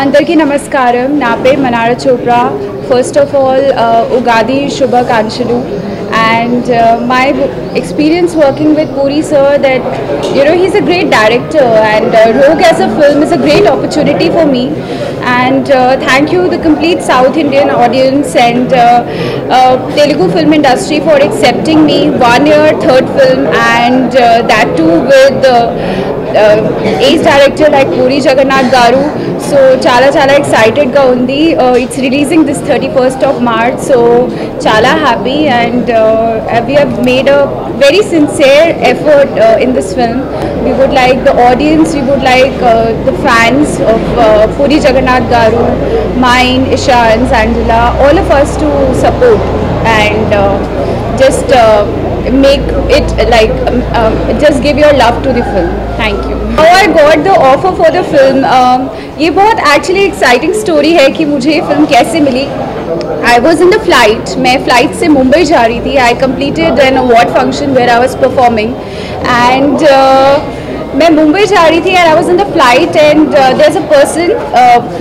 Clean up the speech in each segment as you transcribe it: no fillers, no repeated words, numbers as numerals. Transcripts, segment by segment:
అందరికీ నమస్కారం నా పేరు Manara Chopra first of all Ugadi శుభాకాంక్షలు and my experience working with Puri sir that he's a great director and Rogue as a film is a great opportunity for me and thank you the complete South Indian audience and Telugu film industry for accepting me 1 year third film and that too with ace director like Puri Jagannath Garu. So chala excited ga undi. It's releasing this 31st of March, so chala happy and we have made a very sincere effort in this film. We would like the audience, we would like the fans of Puri Jagannath Garu, mine, Ishan's, Angela, all of us to support and just make it like just give your love to the film. Thank you. How I got the offer for the film, ये बहुत actually exciting story है कि मुझे ये film कैसे मिली. I was in the flight, मैं flight से मुंबई जा रही थी. I completed an award function where I was performing and मैं मुंबई जा रही थी and I was in the flight and there's a person,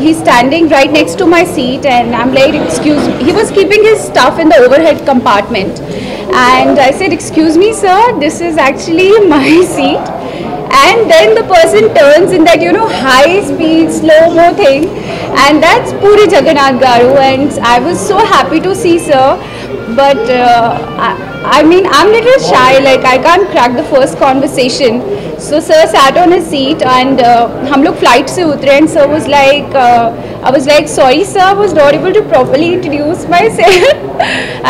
he's standing right next to my seat and I'm like, excuse me. He was keeping his stuff in the overhead compartment and I said, excuse me sir, this is actually my seat. And then the person turns in that high speed slow-mo thing and that's Puri Jagannath Garu and I was so happy to see sir but I mean I'm little shy, like I can't crack the first conversation. So sir sat on his seat and हम लोग flight से उतरे and sir was like I was like, sorry sir, I was not able to properly introduce myself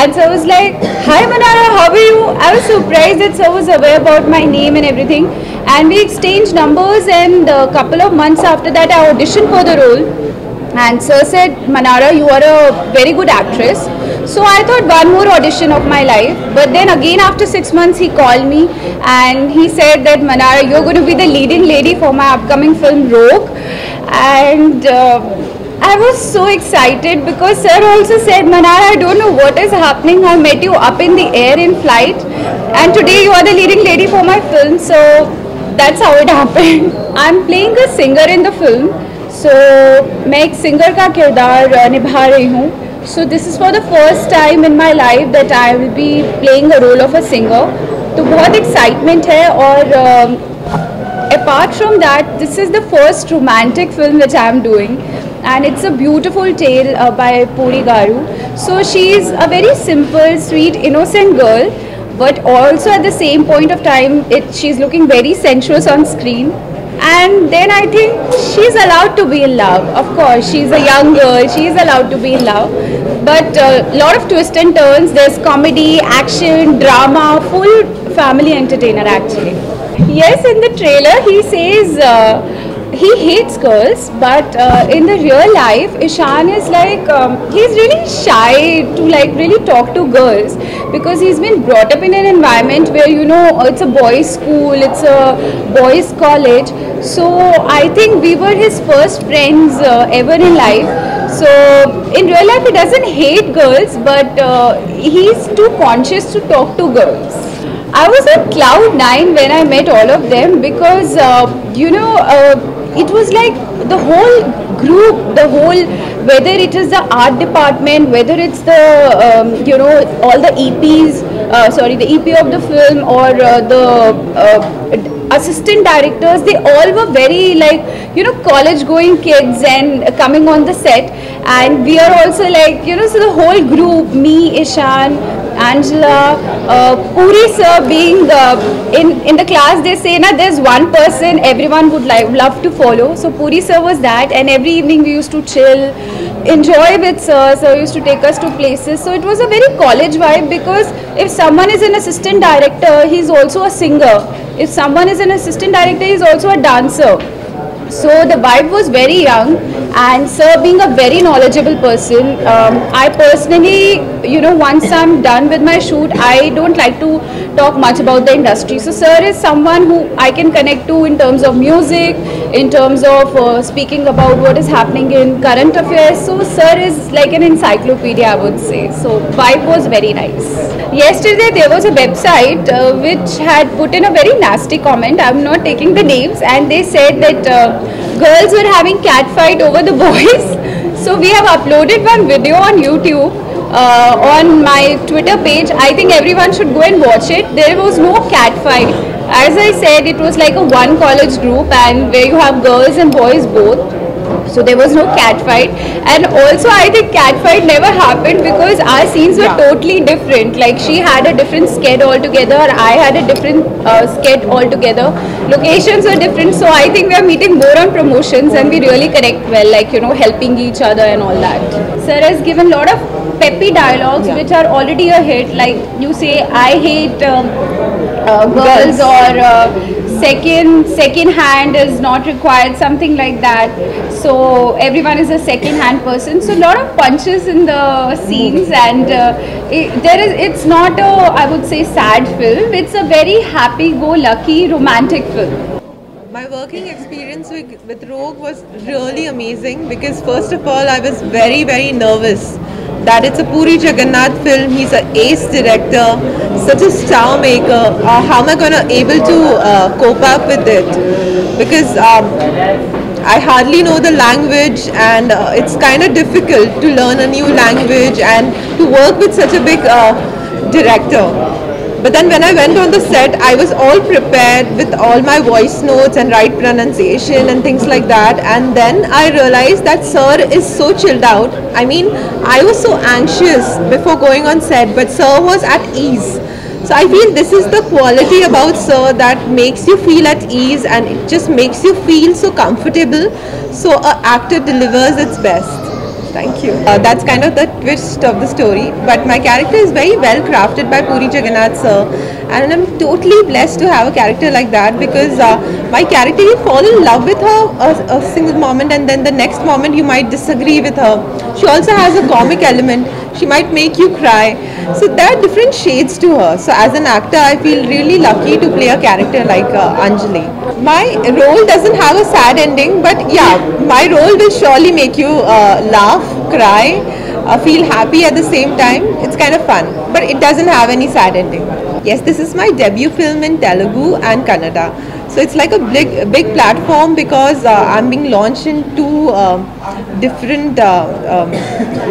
and sir was like, hi Manara, how are you? I was surprised that sir was aware about my name and everything and we exchanged numbers and a couple of months after that I auditioned for the role and sir said, Manara, you are a very good actress. So I thought one more audition of my life, but then again after 6 months he called me and he said that Manara, you're going to be the leading lady for my upcoming film Rogue and I was so excited because sir also said, Manara, I don't know what is happening, I met you up in the air in flight and today you are the leading lady for my film, so that's how it happened. I'm playing a singer in the film, so मैं एक singer का किरदार निभा रही हूँ. So this is for the first time in my life that I will be playing a role of a singer. तो बहुत excitement है और apart from that, this is the first romantic film which I am doing and it's a beautiful tale by Puri Garu. So she is a very simple, sweet, innocent girl but also at the same point of time she's looking very sensuous on screen. And then I think she's allowed to be in love. Of course, she's a young girl, she's allowed to be in love. But a lot of twists and turns, there's comedy, action, drama, full family entertainer actually. Yes, in the trailer he says he hates girls, but in the real life, Ishan is like, he's really shy to like really talk to girls because he's been brought up in an environment where it's a boys' school, it's a boys' college. So I think we were his first friends ever in life. So in real life he doesn't hate girls but he's too conscious to talk to girls. I was on cloud 9 when I met all of them because it was like the whole group, whether it is the art department, whether it's the all the EPs, the EP of the film or the assistant directors, they all were very like college going kids and coming on the set and we are also like so the whole group, me, Ishan, Angela, Puri sir being in the class, they say there's one person everyone would love to follow, so Puri sir was that and every evening we used to chill, enjoy with sir. Sir used to take us to places, so it was a very college vibe because if someone is an assistant director, he's also a singer. If someone is an assistant director, he's also a dancer. So the vibe was very young and sir being a very knowledgeable person, I personally once I'm done with my shoot, I don't like to talk much about the industry. So sir is someone who I can connect to in terms of music, in terms of speaking about what is happening in current affairs. So sir is like an encyclopedia, I would say. So vibe was very nice. Yesterday there was a website which had put in a very nasty comment. I'm not taking the names and they said that girls were having cat fight over the boys. So we have uploaded one video on YouTube, on my Twitter page. I think everyone should go and watch it. There was no cat fight. As I said, it was like a one college group, and where you have girls and boys both. So there was no cat fight, and also I think cat fight never happened because our scenes were totally different. Like, she had a different sked altogether, I had a different sked altogether, locations were different. So I think we are meeting more on promotions, and we really connect well, like, you know, helping each other and all that. Sir has given a lot of peppy dialogues which are already a hit, like you say, I hate girls, or second hand is not required, something like that. So everyone is a second hand person. So a lot of punches in the scenes, and it's not a, I would say, sad film. It's a very happy-go-lucky romantic film. My working experience with Rogue was really amazing because first of all I was very nervous that it's a Puri Jagannath film. He's an ace director, such a star maker. How am I going to able to cope up with it? Because I hardly know the language, and it's kind of difficult to learn a new language and to work with such a big director. But then when I went on the set, I was all prepared with all my voice notes and right pronunciation and things like that. And then I realized that Sir is so chilled out. I mean, I was so anxious before going on set, but Sir was at ease. So I feel this is the quality about Sir that makes you feel at ease, and it just makes you feel so comfortable. So an actor delivers its best. Thank you. That's kind of the twist of the story, but my character is very well crafted by Puri Jagannath sir, and I'm totally blessed to have a character like that, because my character, you fall in love with her a single moment, and then the next moment you might disagree with her. She also has a comic element. She might make you cry. So there are different shades to her. So as an actor, I feel really lucky to play a character like Anjali. My role doesn't have a sad ending, but yeah, my role will surely make you laugh, cry, feel happy at the same time. It's kind of fun, but it doesn't have any sad ending. Yes, this is my debut film in Telugu and Kannada. So it's like a big platform, because I'm being launched in two different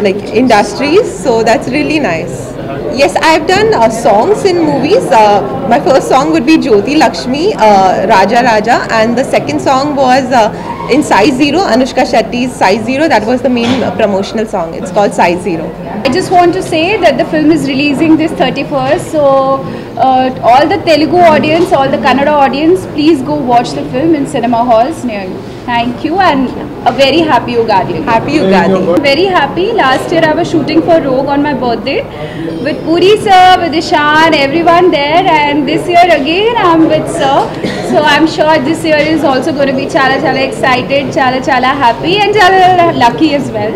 like industries. So that's really nice. Yes, I've done songs in movies. My first song would be Jyoti Lakshmi, Raja Raja, and the second song was in Size Zero, Anushka Shetty's Size Zero. That was the main promotional song. It's called Size Zero. I just want to say that the film is releasing this 31st, so all the Telugu audience, all the Kannada audience, please go watch the film in cinema halls near you. Thank you, and a very happy Ugadi. Happy Ugadi. Very happy. Last year I was shooting for Rogue on my birthday with Puri sir, with Ishan, everyone there, and this year again I'm with sir. So I'm sure this year is also going to be chala excited, chala happy, and chala lucky as well.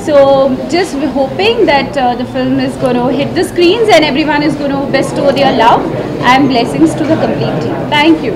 So just hoping that the film is going to hit the screens and everyone is going to bestow their love and blessings to the complete team. Thank you.